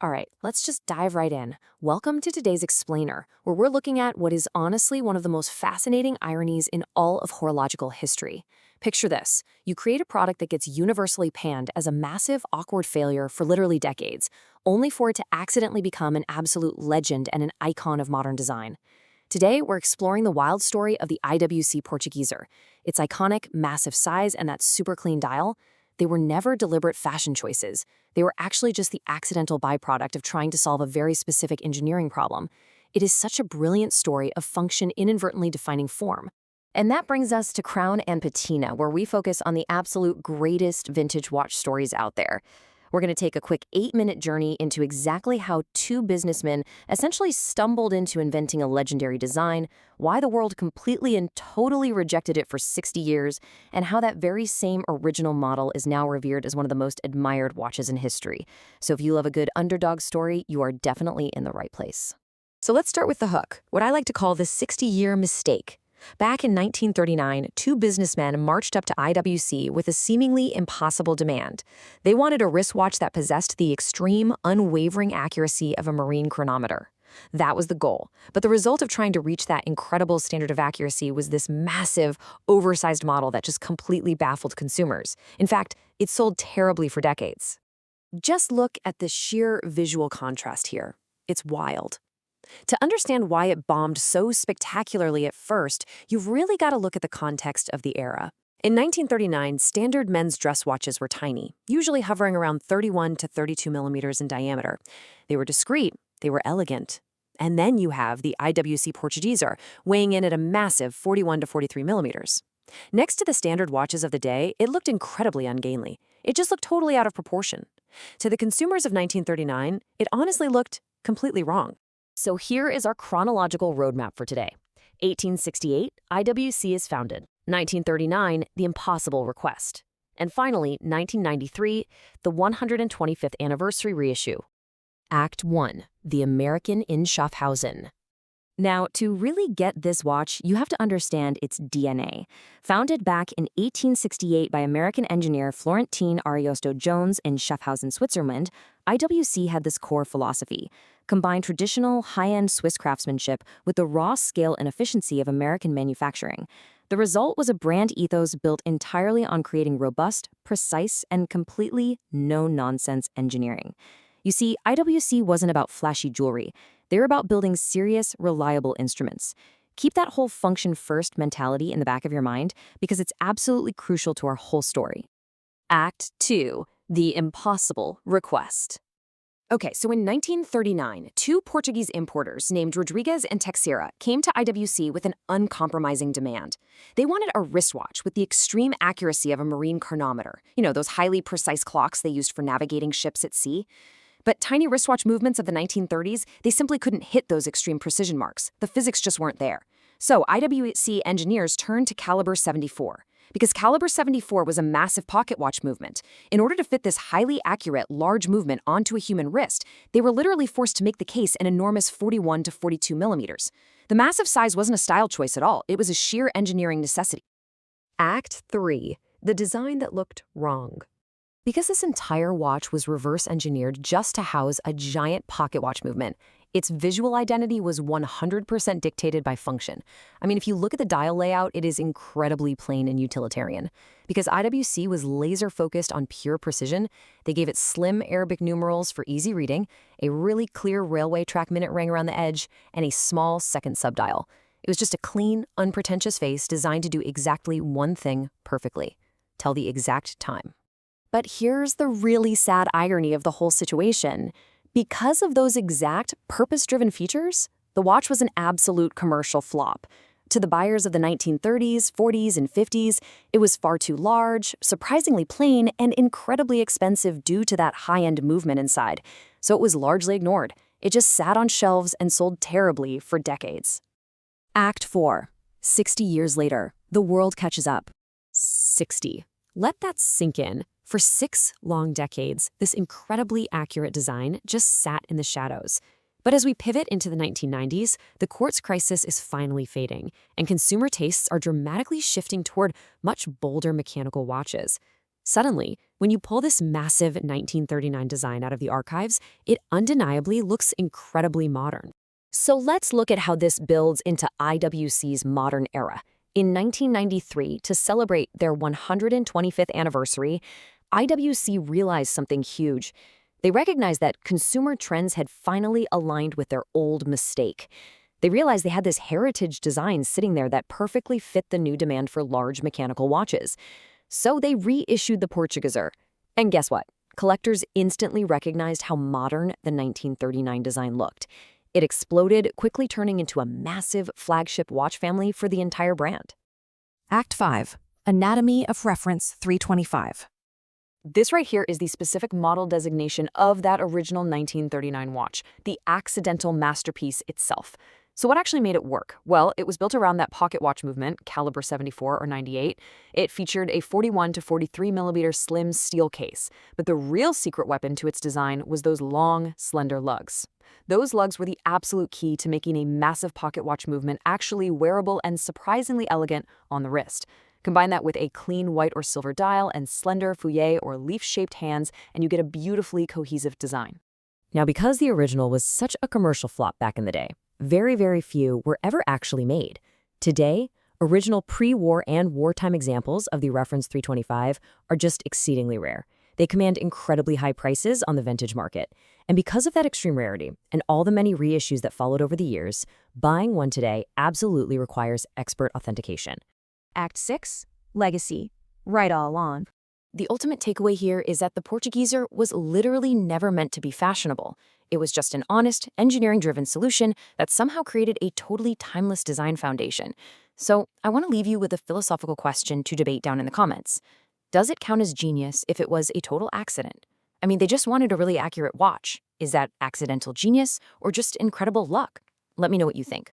All right, let's just dive right in. Welcome to today's Explainer, where we're looking at what is honestly one of the most fascinating ironies in all of horological history. Picture this. You create a product that gets universally panned as a massive, awkward failure for literally decades, only for it to accidentally become an absolute legend and an icon of modern design. Today, we're exploring the wild story of the IWC Portugieser. Its iconic, massive size and that super clean dial, they were never deliberate fashion choices. They were actually just the accidental byproduct of trying to solve a very specific engineering problem. It is such a brilliant story of function inadvertently defining form. And that brings us to Crown and Patina, where we focus on the absolute greatest vintage watch stories out there. We're going to take a quick 8-minute journey into exactly how two businessmen essentially stumbled into inventing a legendary design, why the world completely and totally rejected it for 60 years, and how that very same original model is now revered as one of the most admired watches in history. So if you love a good underdog story, you are definitely in the right place. So let's start with the hook, what I like to call the 60-year mistake. Back in 1939, two businessmen marched up to IWC with a seemingly impossible demand. They wanted a wristwatch that possessed the extreme, unwavering accuracy of a marine chronometer. That was the goal, but the result of trying to reach that incredible standard of accuracy was this massive, oversized model that just completely baffled consumers. In fact, it sold terribly for decades. Just look at the sheer visual contrast here. It's wild. To understand why it bombed so spectacularly at first, you've really got to look at the context of the era. In 1939, standard men's dress watches were tiny, usually hovering around 31 to 32 millimeters in diameter. They were discreet, they were elegant. And then you have the IWC Portugieser, weighing in at a massive 41 to 43 millimeters. Next to the standard watches of the day, it looked incredibly ungainly. It just looked totally out of proportion. To the consumers of 1939, it honestly looked completely wrong. So here is our chronological roadmap for today. 1868, IWC is founded. 1939, the impossible request. And finally, 1993, the 125th anniversary reissue. Act 1, the American in Schaffhausen. Now, to really get this watch, you have to understand its DNA. Founded back in 1868 by American engineer Florentine Ariosto Jones in Schaffhausen, Switzerland, IWC had this core philosophy: combine traditional, high-end Swiss craftsmanship with the raw scale and efficiency of American manufacturing. The result was a brand ethos built entirely on creating robust, precise, and completely no-nonsense engineering. You see, IWC wasn't about flashy jewelry. They were about building serious, reliable instruments. Keep that whole function-first mentality in the back of your mind because it's absolutely crucial to our whole story. Act 2, the impossible request. Okay, so in 1939, two Portuguese importers named Rodrigues and Teixeira came to IWC with an uncompromising demand. They wanted a wristwatch with the extreme accuracy of a marine chronometer, those highly precise clocks they used for navigating ships at sea. But tiny wristwatch movements of the 1930s, they simply couldn't hit those extreme precision marks. The physics just weren't there. So IWC engineers turned to calibre 74. Because calibre 74 was a massive pocket watch movement. In order to fit this highly accurate, large movement onto a human wrist, they were literally forced to make the case an enormous 41 to 42 millimeters. The massive size wasn't a style choice at all. It was a sheer engineering necessity. Act 3, the design that looked wrong. Because this entire watch was reverse-engineered just to house a giant pocket watch movement, its visual identity was 100% dictated by function. I mean, if you look at the dial layout, it is incredibly plain and utilitarian. Because IWC was laser-focused on pure precision, they gave it slim Arabic numerals for easy reading, a really clear railway track minute ring around the edge, and a small second subdial. It was just a clean, unpretentious face designed to do exactly one thing perfectly: tell the exact time. But here's the really sad irony of the whole situation. Because of those exact, purpose-driven features, the watch was an absolute commercial flop. To the buyers of the 1930s, 40s, and 50s, it was far too large, surprisingly plain, and incredibly expensive due to that high-end movement inside. So it was largely ignored. It just sat on shelves and sold terribly for decades. Act 4. 60 years later, the world catches up. 60. Let that sink in. For 6 long decades, this incredibly accurate design just sat in the shadows. But as we pivot into the 1990s, the quartz crisis is finally fading, and consumer tastes are dramatically shifting toward much bolder mechanical watches. Suddenly, when you pull this massive 1939 design out of the archives, it undeniably looks incredibly modern. So let's look at how this builds into IWC's modern era. In 1993, to celebrate their 125th anniversary, IWC realized something huge. They recognized that consumer trends had finally aligned with their old mistake. They realized they had this heritage design sitting there that perfectly fit the new demand for large mechanical watches. So they reissued the Portugieser. And guess what? Collectors instantly recognized how modern the 1939 design looked. It exploded, quickly turning into a massive flagship watch family for the entire brand. Act 5. Anatomy of Reference 325. This right here is the specific model designation of that original 1939 watch, the accidental masterpiece itself. So what actually made it work? Well, it was built around that pocket watch movement, calibre 74 or 98. It featured a 41 to 43 millimeter slim steel case. But the real secret weapon to its design was those long, slender lugs. Those lugs were the absolute key to making a massive pocket watch movement actually wearable and surprisingly elegant on the wrist. Combine that with a clean white or silver dial and slender feuillet or leaf-shaped hands, and you get a beautifully cohesive design. Now, because the original was such a commercial flop back in the day, very, very few were ever actually made. Today, original pre-war and wartime examples of the Reference 325 are just exceedingly rare. They command incredibly high prices on the vintage market. And because of that extreme rarity and all the many reissues that followed over the years, buying one today absolutely requires expert authentication. Act 6. Legacy. Right all along. The ultimate takeaway here is that the Portugieser was literally never meant to be fashionable. It was just an honest, engineering-driven solution that somehow created a totally timeless design foundation. So I want to leave you with a philosophical question to debate down in the comments. Does it count as genius if it was a total accident? I mean, they just wanted a really accurate watch. Is that accidental genius or just incredible luck? Let me know what you think.